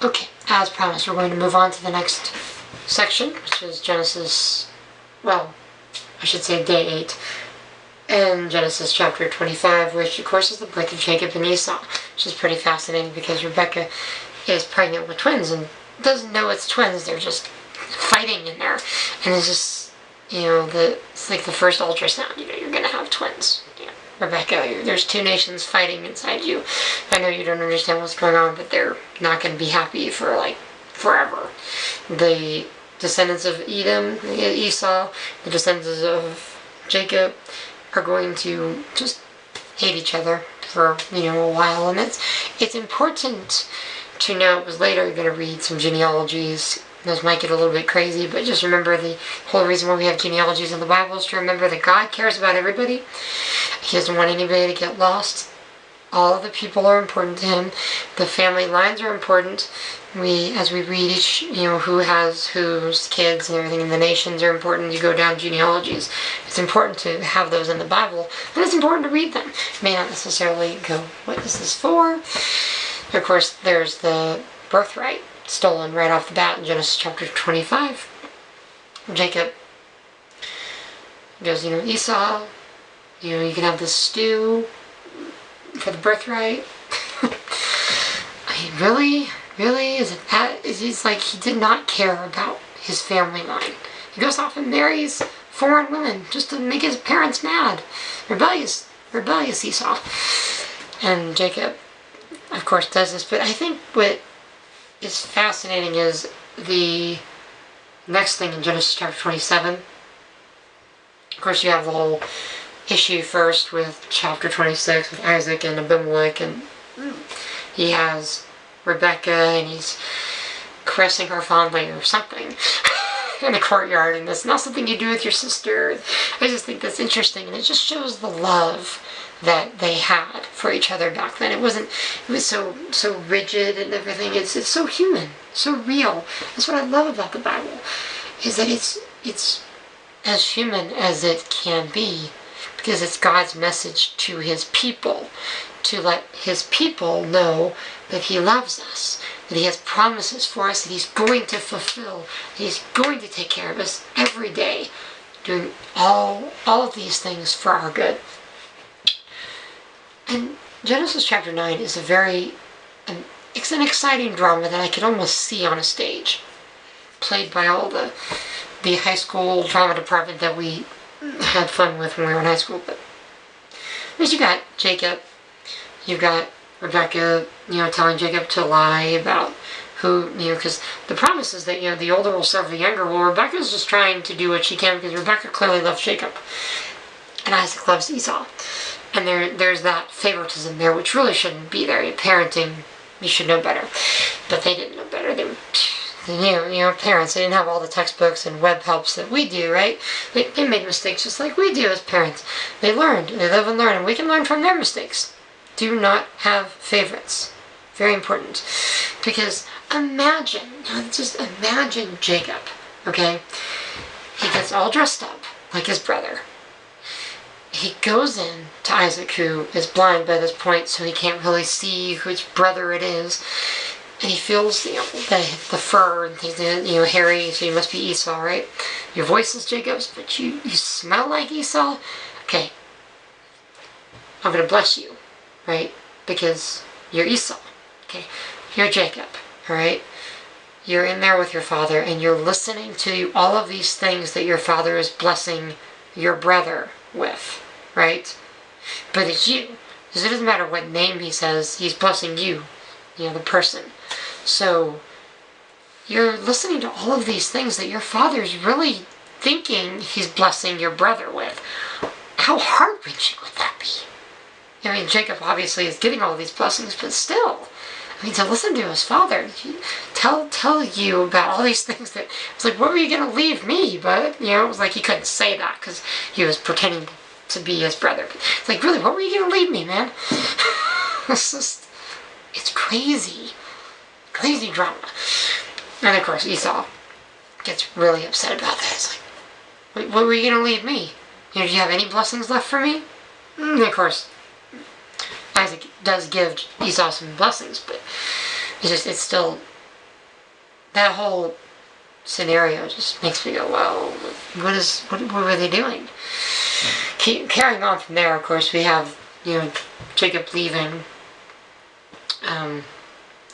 Okay, as promised, we're going to move on to the next section, which is Genesis, well, I should say day 8, and Genesis chapter 25, which of course is the birth of Jacob and Esau, which is pretty fascinating because Rebecca is pregnant with twins and doesn't know it's twins, they're just fighting in there, and it's just, it's like the first ultrasound, you're gonna have twins. Rebecca, there's two nations fighting inside you. I know you don't understand what's going on, but they're not going to be happy for, forever. The descendants of Edom, Esau, the descendants of Jacob are going to just hate each other for, a while. And it's important to know, because later you're going to read some genealogies. Those might get a little bit crazy, but just remember the whole reason why we have genealogies in the Bible is to remember that God cares about everybody. He doesn't want anybody to get lost. All of the people are important to him. The family lines are important. As we read each, who has whose kids and everything in the nations are important. You go down genealogies. It's important to have those in the Bible, and it's important to read them. You may not necessarily go, what is this for? Of course, there's the birthright stolen right off the bat in Genesis chapter 25. Jacob goes, Esau, you can have this stew for the birthright. I mean, really? Is it that? It's like he did not care about his family line. He goes off and marries foreign women just to make his parents mad. Rebellious Esau. And Jacob, of course, does this, but I think what is fascinating is the next thing in Genesis chapter 27. Of course, you have the whole issue first with chapter 26 with Isaac and Abimelech, and he has Rebecca and he's caressing her fondly or something in the courtyard, and that's not something you do with your sister. I just think that's interesting, and it just shows the love that they had for each other back then. It was so rigid and everything. It's so human, so real. That's what I love about the Bible, is that it's as human as it can be, because it's God's message to his people, to let his people know that he loves us, that he has promises for us, that he's going to fulfill, that he's going to take care of us every day, doing all of these things for our good. And Genesis chapter 9 is it's an exciting drama that I could almost see on a stage, played by all the high school drama department that we had fun with when we were in high school. But you got Jacob, you got Rebecca, telling Jacob to lie about who, because the promise is that, the older will serve the younger. Well, Rebecca's just trying to do what she can, because Rebecca clearly loves Jacob, and Isaac loves Esau. And there's that favoritism there, which really shouldn't be there. Parenting, you should know better. But they didn't know better. They were, parents, they didn't have all the textbooks and web helps that we do, right? They made mistakes just like we do as parents. They learned, they live and learn, and we can learn from their mistakes. Do not have favorites. Very important. Because just imagine Jacob, okay? He gets all dressed up like his brother. He goes in to Isaac, who is blind by this point, so he can't really see which brother it is. And he feels, the fur and things, hairy, so you must be Esau, right? Your voice is Jacob's, but you smell like Esau? Okay. I'm going to bless you, right? Because you're Esau, okay? You're Jacob, all right? You're in there with your father, and you're listening to all of these things that your father is blessing your brother with, right? But it's you. Because it doesn't matter what name he says, he's blessing you, the person. So you're listening to all of these things that your father's really thinking he's blessing your brother with. How heart-wrenching would that be? I mean, Jacob obviously is getting all these blessings, but still, to listen to his father, tell you about all these things that, it's like, what were you going to leave me? But, it was like he couldn't say that because he was pretending to be his brother. But it's like, really, what were you going to leave me, man? It's crazy. Crazy drama. And of course, Esau gets really upset about that. It's like, what were you going to leave me? Do you have any blessings left for me? And of course, Isaac does give Esau some blessings, but it's still that whole scenario just makes me go, well, what were they doing? Carrying on from there, of course, we have, Jacob leaving,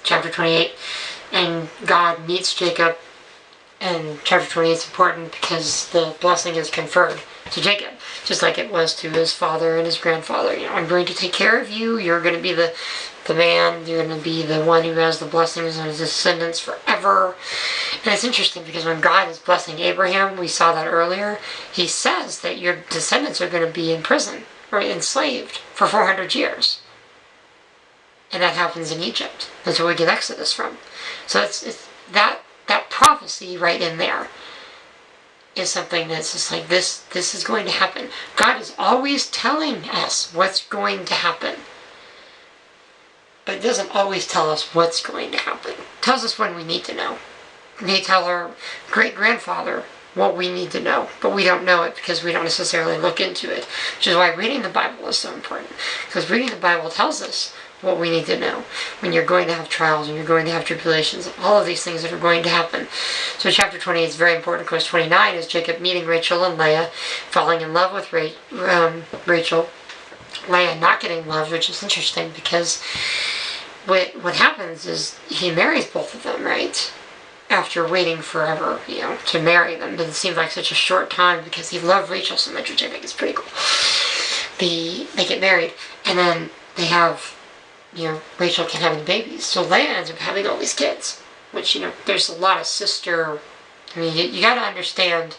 chapter 28, and God meets Jacob, and chapter 28 is important because the blessing is conferred to Jacob, just like it was to his father and his grandfather. I'm going to take care of you, you're going to be the man, you're going to be the one who has the blessings and his descendants forever. And it's interesting because when God is blessing Abraham, we saw that earlier, he says that your descendants are going to be in prison or enslaved for 400 years. And that happens in Egypt. That's where we get Exodus from. So it's that prophecy right in there is something that's just like, this is going to happen. God is always telling us what's going to happen. But it doesn't always tell us what's going to happen. It tells us when we need to know. They tell our great-grandfather what we need to know, but we don't know it because we don't necessarily look into it, which is why reading the Bible is so important. Because reading the Bible tells us what we need to know when you're going to have trials and you're going to have tribulations, all of these things that are going to happen. So chapter 28 is very important. Of course, 29 is Jacob meeting Rachel and Leah, falling in love with Rachel. Leah not getting loved, which is interesting because what happens is he marries both of them, right? After waiting forever, to marry them. But it seems like such a short time because he loved Rachel so much, which I think is pretty cool. They get married, and then they have, Rachel can't have any babies. So Leah ends up having all these kids, which, there's a lot of sister, you got to understand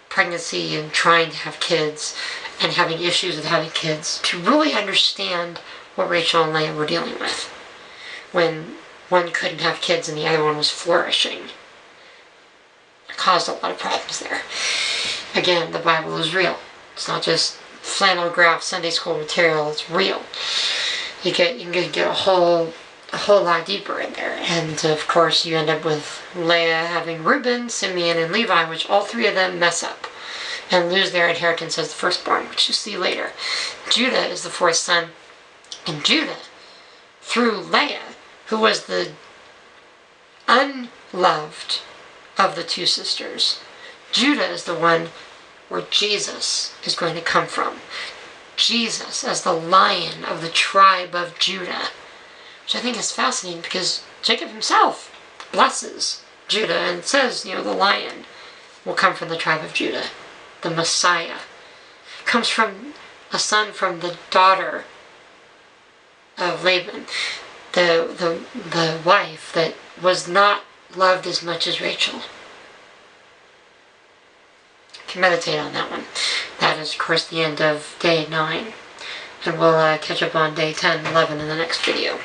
pregnancy and trying to have kids and having issues with having kids to really understand what Rachel and Leah were dealing with when one couldn't have kids and the other one was flourishing. It caused a lot of problems there. Again, the Bible is real. It's not just flannel graph Sunday school material. It's real. You can get a whole lot deeper in there. And of course, you end up with Leah having Reuben, Simeon, and Levi, which all three of them mess up and lose their inheritance as the firstborn, which you see later. Judah is the fourth son, and Judah, through Leah, who was the unloved of the two sisters, Judah is the one where Jesus is going to come from. Jesus as the Lion of the tribe of Judah, which I think is fascinating because Jacob himself blesses Judah and says, the Lion will come from the tribe of Judah. The Messiah comes from a son from the daughter of Laban, the wife that was not loved as much as Rachel. You can meditate on that one. That is, of course, the end of day 9. And we'll catch up on day 10 and 11 in the next video.